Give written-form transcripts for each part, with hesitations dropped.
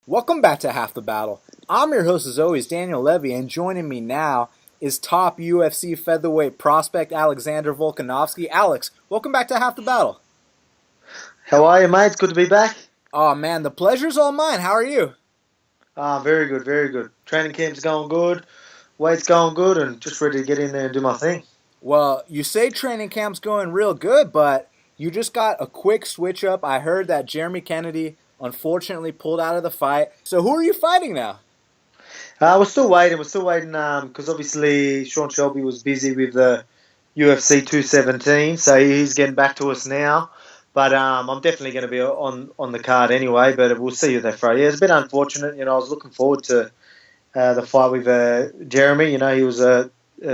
Welcome back to Half the Battle. I'm your host, as always, Daniel Levi, and joining me now is top UFC featherweight prospect Alexander Volkanovski. Alex, welcome back to Half the Battle. How are you, mate? It's good to be back. Oh man, the pleasure's all mine. How are you? Very good, very good. Training camp's going good, weight's going good, and just ready to get in there and do my thing. Well, you say training camp's going real good, but you just got a quick switch up. I heard that Jeremy Kennedy unfortunately pulled out of the fight. So who are you fighting now? We're still waiting. We're still waiting because obviously Sean Shelby was busy with the UFC 217, so he's getting back to us now. But I'm definitely going to be on the card anyway. But we'll see who they throw. Yeah, it's been unfortunate. I was looking forward to the fight with Jeremy. He was a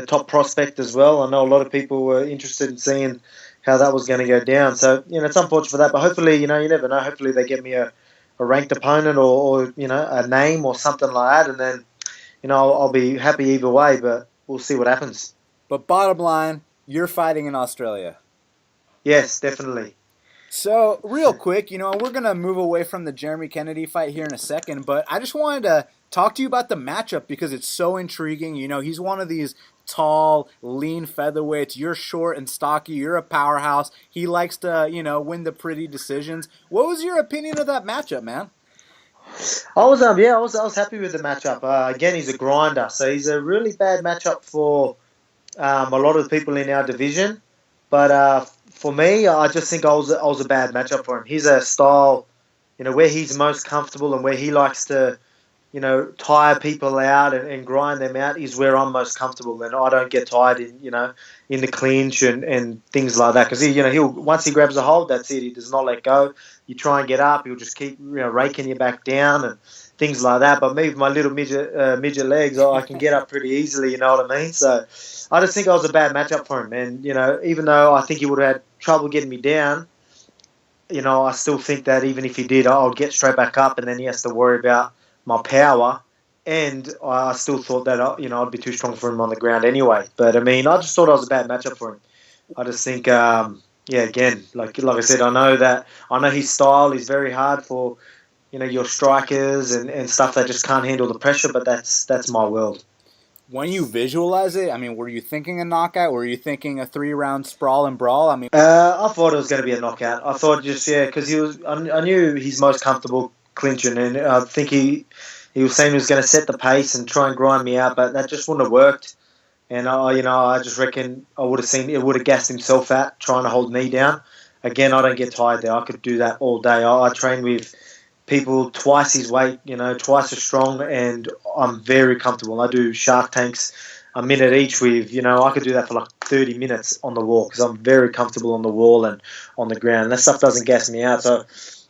top prospect as well. I know a lot of people were interested in seeing how that was going to go down. So, it's unfortunate for that. But hopefully, you never know. Hopefully they get me a ranked opponent or a name or something like that. And then, I'll be happy either way. But we'll see what happens. But bottom line, you're fighting in Australia. Yes, definitely. So, real quick, we're going to move away from the Jeremy Kennedy fight here in a second, but I just wanted to talk to you about the matchup because it's so intriguing. He's one of these tall, lean featherweights. You're short and stocky. You're a powerhouse. He likes to, win the pretty decisions. What was your opinion of that matchup, man? I was happy with the matchup. Again, he's a grinder, so he's a really bad matchup for a lot of the people in our division. But for me, I just think I was a bad matchup for him. He's a style, where he's most comfortable and where he likes to, tire people out and grind them out is where I'm most comfortable. And I don't get tired in the clinch and things like that. Because he'll once he grabs a hold, that's it. He does not let go. You try and get up, he'll just keep raking you back down and things like that. But me with my little midget legs, I can get up pretty easily. You know what I mean? So I just think I was a bad matchup for him. And even though I think he would have had trouble getting me down, I still think that even if he did, I'll get straight back up, and then he has to worry about my power. And I still thought that I'd be too strong for him on the ground anyway. But I mean, I just thought I was a bad matchup for him. I just think, again, like I said, I know his style is very hard for your strikers and stuff that just can't handle the pressure. But that's my world. When you visualize it, I mean, were you thinking a knockout? Were you thinking a 3-round sprawl and brawl? I mean, I thought it was going to be a knockout. I thought because I knew he's most comfortable clinching, and I think he was saying he was going to set the pace and try and grind me out, but that just wouldn't have worked. And I just reckon I would have seen it would have gassed himself out trying to hold me down. Again, I don't get tired there. I could do that all day. I train with people twice his weight, twice as strong, and I'm very comfortable. I do shark tanks a minute each with, I could do that for like 30 minutes on the wall because I'm very comfortable on the wall and on the ground. And that stuff doesn't gas me out. So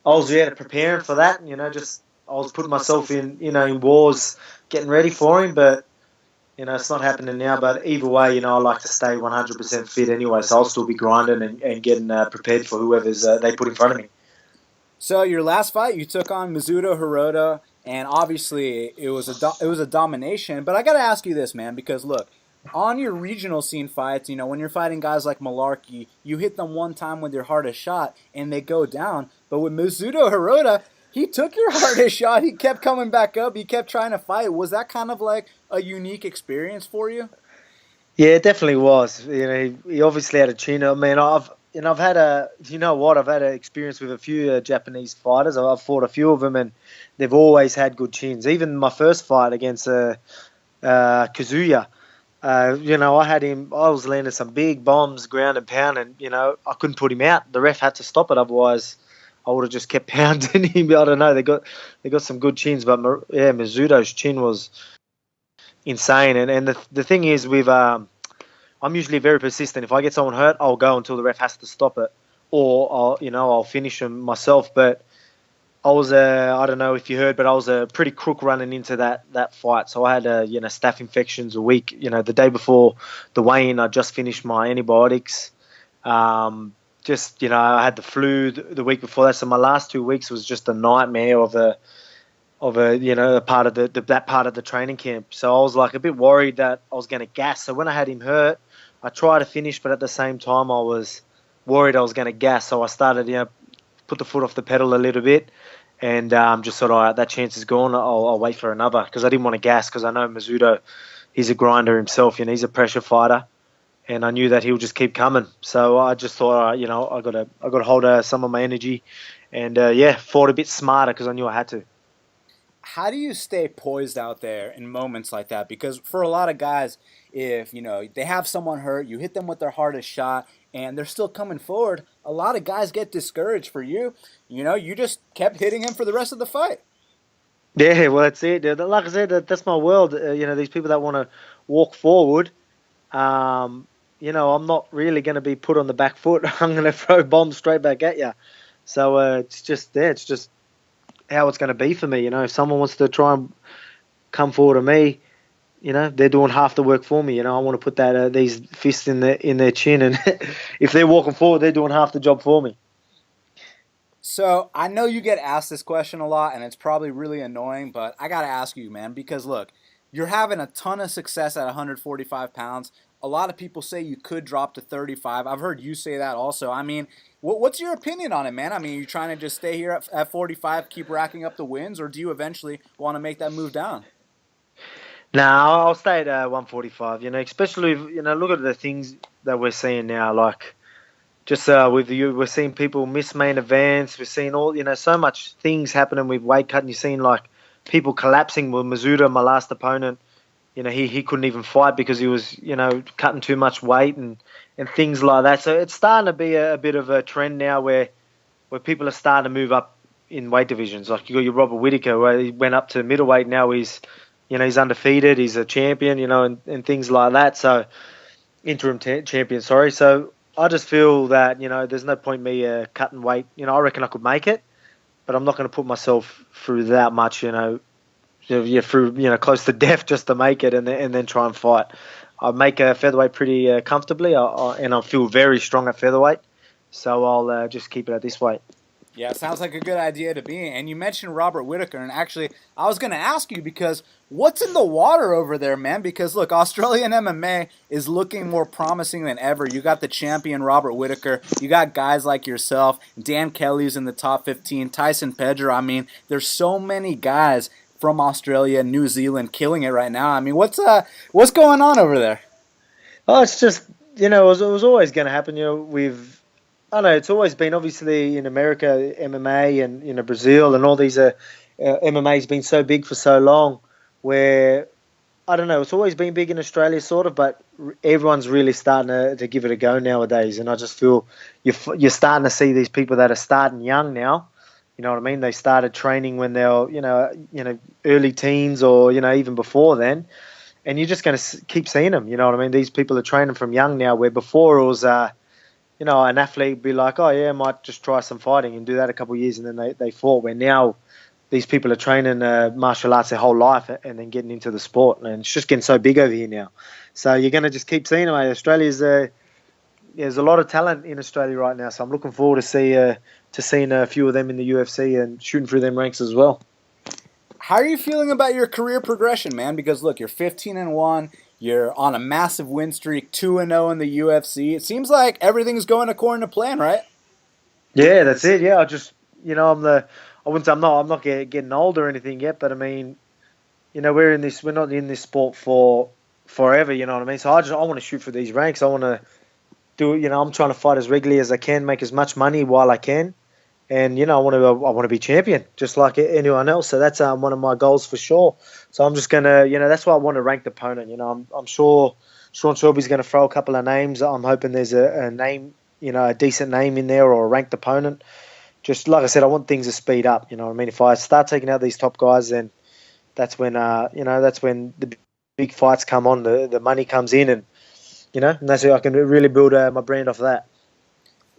I was preparing for that, I was putting myself in wars, getting ready for him, but it's not happening now. But either way, I like to stay 100% fit anyway, so I'll still be grinding and getting prepared for whoever's they put in front of me. so your last fight, you took on Mizuto Hirota, and obviously it was a domination. But I got to ask you this, man, because look, on your regional scene fights, when you're fighting guys like Malarkey, you hit them one time with your hardest shot and they go down. But with Mizuto Hirota, he took your hardest shot. He kept coming back up. He kept trying to fight. Was that kind of like a unique experience for you? Yeah, it definitely was. He obviously had a chin. I mean, I've had I've had an experience with a few Japanese fighters. I've fought a few of them, and they've always had good chins. Even my first fight against Kazuya, I had him. I was landing some big bombs, ground and pound, and I couldn't put him out. The ref had to stop it, otherwise I would have just kept pounding him. I don't know. They got some good chins, but Mizuto's chin was insane. And the thing is, I'm usually very persistent. If I get someone hurt, I'll go until the ref has to stop it, or I'll finish them myself. But I don't know if you heard, but I was a pretty crook running into that fight. So I had staph infections a week. The day before the weigh-in, I just finished my antibiotics. I had the flu the week before that. So my last 2 weeks was just a nightmare of a part of that part of the training camp. So I was like a bit worried that I was going to gas. So when I had him hurt, I tried to finish, but at the same time I was worried I was going to gas. So I started, put the foot off the pedal a little bit, and just thought, all right, that chance is gone. I'll wait for another, because I didn't want to gas, because I know Mizuto, he's a grinder himself, he's a pressure fighter, and I knew that he'll just keep coming. So I just thought, all right, I got to hold some of my energy, and fought a bit smarter because I knew I had to. How do you stay poised out there in moments like that? Because for a lot of guys, if they have someone hurt, you hit them with their hardest shot, and they're still coming forward. A lot of guys get discouraged. For you, you just kept hitting him for the rest of the fight. Yeah, well, that's it. Like I said, that's my world. These people that want to walk forward. I'm not really going to be put on the back foot. I'm going to throw bombs straight back at you. So it's just there. It's just how it's going to be for me. If someone wants to try and come forward to me, they're doing half the work for me. I want to put these fists in their chin, and if they're walking forward, they're doing half the job for me. So I know you get asked this question a lot, and it's probably really annoying, but I got to ask you, man, because look, you're having a ton of success at 145 pounds. A lot of people say you could drop to 35. I've heard you say that also. I mean, what's your opinion on it, man? I mean, are you trying to just stay here at 45, keep racking up the wins, or do you eventually want to make that move down? No, I'll stay at 145. Especially look at the things that we're seeing now. Like just with you, we're seeing people miss main events. We're seeing all so much things happening with weight cutting. You're seeing like people collapsing. With Mizuta, my last opponent, he couldn't even fight because he was cutting too much weight and things like that. So it's starting to be a bit of a trend now where people are starting to move up in weight divisions. Like you got your Robert Whittaker, where he went up to middleweight. Now he's undefeated. He's a champion, and things like that. So interim champion, sorry. So I just feel that there's no point me cutting weight. I reckon I could make it, but I'm not going to put myself through that much. Through close to death just to make it, and then try and fight. I make a featherweight pretty comfortably, and I feel very strong at featherweight. So I'll just keep it at this weight. Yeah, it sounds like a good idea to be. And you mentioned Robert Whittaker, and actually, I was going to ask you because what's in the water over there, man? Because look, Australian MMA is looking more promising than ever. You got the champion Robert Whittaker. You got guys like yourself. Dan Kelly's in the top 15. Tyson Pedro. I mean, there's so many guys from Australia, New Zealand, killing it right now. I mean, what's going on over there? Oh, it's just it was always going to happen. I don't know, it's always been obviously in America, MMA, and Brazil, and all these MMA's been so big for so long. Where I don't know, it's always been big in Australia, sort of, but everyone's really starting to give it a go nowadays. And I just feel you're starting to see these people that are starting young now. You know what I mean? They started training when they were early teens or even before then, and you're just going to keep seeing them. You know what I mean? These people are training from young now, where before it was an athlete would be like, oh yeah, I might just try some fighting and do that a couple of years, and then they fought. Where now these people are training martial arts their whole life and then getting into the sport, and it's just getting so big over here now. So you're going to just keep seeing them. Australia's there's a lot of talent in Australia right now, so I'm looking forward to seeing a few of them in the UFC and shooting through them ranks as well. How are you feeling about your career progression, man? Because look, you're 15-1. You're on a massive win streak, 2-0 in the UFC. It seems like everything's going according to plan, right? Yeah, that's it. Yeah, I just, I'm not getting old or anything yet, but I mean, we're not in this sport for forever. You know what I mean? So I want to shoot for these ranks. I want to do. I'm trying to fight as regularly as I can, make as much money while I can, and I want to be champion just like anyone else. So that's one of my goals for sure. So I'm just gonna, that's why I want a ranked opponent. I'm sure Sean Shelby's going to throw a couple of names. I'm hoping there's a name, a decent name in there or a ranked opponent. Just like I said, I want things to speed up. You know what I mean? If I start taking out these top guys, then that's when the big fights come on, the money comes in, and and that's how I can really build my brand off that.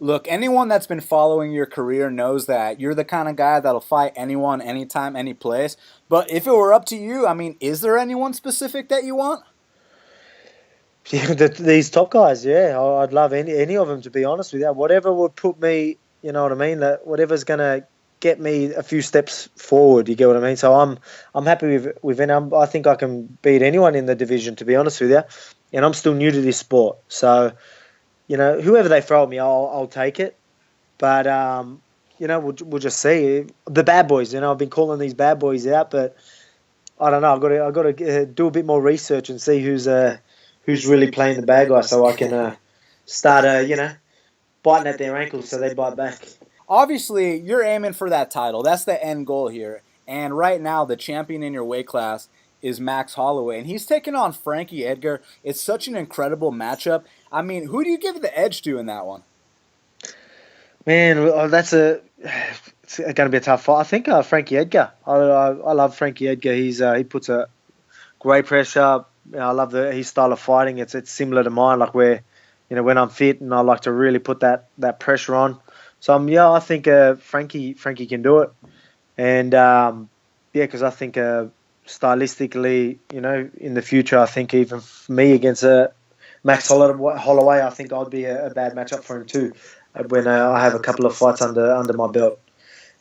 Look, anyone that's been following your career knows that you're the kind of guy that'll fight anyone, anytime, any place. But if it were up to you, I mean, is there anyone specific that you want? Yeah, these top guys, yeah. I'd love any of them, to be honest with you. Whatever would put me, you know what I mean? Whatever's going to get me a few steps forward, you get what I mean? So I'm happy with any. I think I can beat anyone in the division, to be honest with you. And I'm still new to this sport. So, whoever they throw at me, I'll take it. But we'll just see. The bad boys, I've been calling these bad boys out, but I don't know. I've got to do a bit more research and see who's really playing the bad guy, so I can start, biting at their ankles so they bite back. Obviously, you're aiming for that title. That's the end goal here. And right now, the champion in your weight class is Max Holloway, and he's taking on Frankie Edgar. It's such an incredible matchup. I mean, who do you give the edge to in that one? Man, it's going to be a tough fight. I think Frankie Edgar. I love Frankie Edgar. He puts a great pressure. I love his style of fighting. It's similar to mine, like where when I'm fit and I like to really put that pressure on. So I think Frankie can do it, and because I think stylistically, in the future, I think even for me against Max Holloway, I think I'd be a bad matchup for him too when I have a couple of fights under my belt.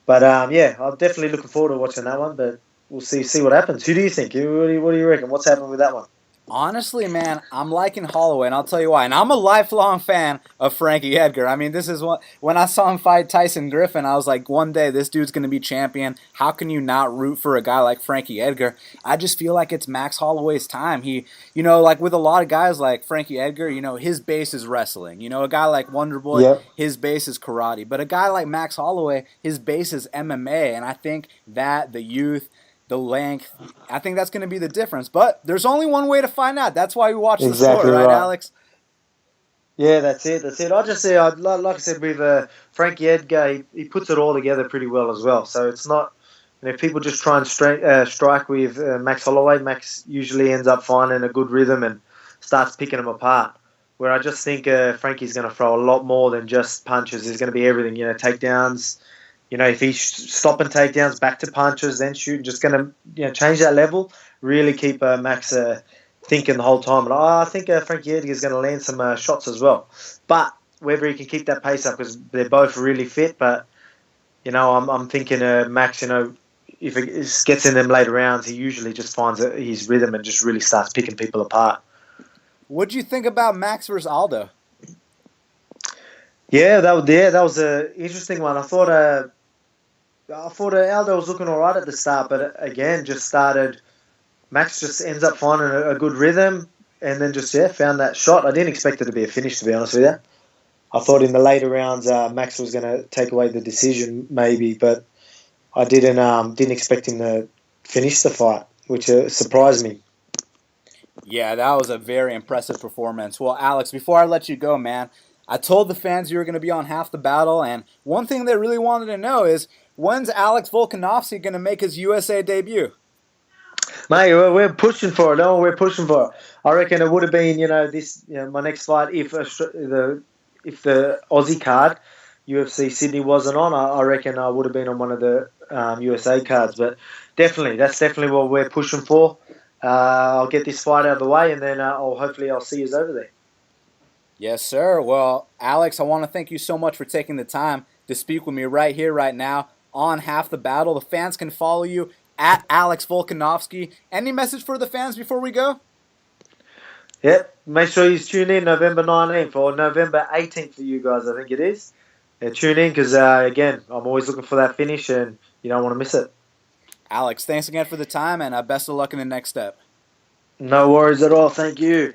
But I'm definitely looking forward to watching that one. But we'll see what happens. Who do you think? What do you reckon? What's happening with that one? Honestly, man, I'm liking Holloway, and I'll tell you why. And I'm a lifelong fan of Frankie Edgar. I mean, this is when I saw him fight Tyson Griffin, I was like, one day this dude's going to be champion. How can you not root for a guy like Frankie Edgar? I just feel like it's Max Holloway's time. He, like with a lot of guys like Frankie Edgar, his base is wrestling. A guy like Wonder Boy, Yep. His base is karate. But a guy like Max Holloway, his base is MMA, and I think that the youth, the length, I think that's going to be the difference. But there's only one way to find out. That's why we watch the sport, right, Alex? Yeah, that's it. I just say, like I said, with Frankie Edgar, he puts it all together pretty well as well. So it's not, if people just try and strike with Max Holloway, Max usually ends up finding a good rhythm and starts picking them apart. Where I just think Frankie's going to throw a lot more than just punches. There's going to be everything, takedowns. If he's stopping takedowns, back to punches, then shooting, just going to change that level, really keep Max thinking the whole time. And I think Frankie Edgar is going to land some shots as well. But whether he can keep that pace up, because they're both really fit. But, I'm thinking Max, if it gets in them later rounds, he usually just finds his rhythm and just really starts picking people apart. What'd you think about Max versus Aldo? Yeah, that was an interesting one. I thought Aldo was looking all right at the start, but again, Max just ends up finding a good rhythm and then just found that shot. I didn't expect it to be a finish, to be honest with you. I thought in the later rounds Max was going to take away the decision maybe, but I didn't expect him to finish the fight, which surprised me. Yeah, that was a very impressive performance. Well, Alex, before I let you go, man, I told the fans you were going to be on Half the Battle, and one thing they really wanted to know is, when's Alex Volkanovski going to make his USA debut? Mate, we're pushing for it. No, we're pushing for it. I reckon it would have been, my next fight if the Aussie card, UFC Sydney, wasn't on. I reckon I would have been on one of the USA cards. But that's definitely what we're pushing for. I'll get this fight out of the way, and then hopefully I'll see you over there. Yes, sir. Well, Alex, I want to thank you so much for taking the time to speak with me right here, right now, on Half the Battle. The fans can follow you at Alex Volkanovski. Any message for the fans before we go? Yep. Make sure you tune in November 19th or November 18th for you guys, I think it is. Tune in because, again, I'm always looking for that finish and you don't want to miss it. Alex, thanks again for the time and best of luck in the next step. No worries at all. Thank you.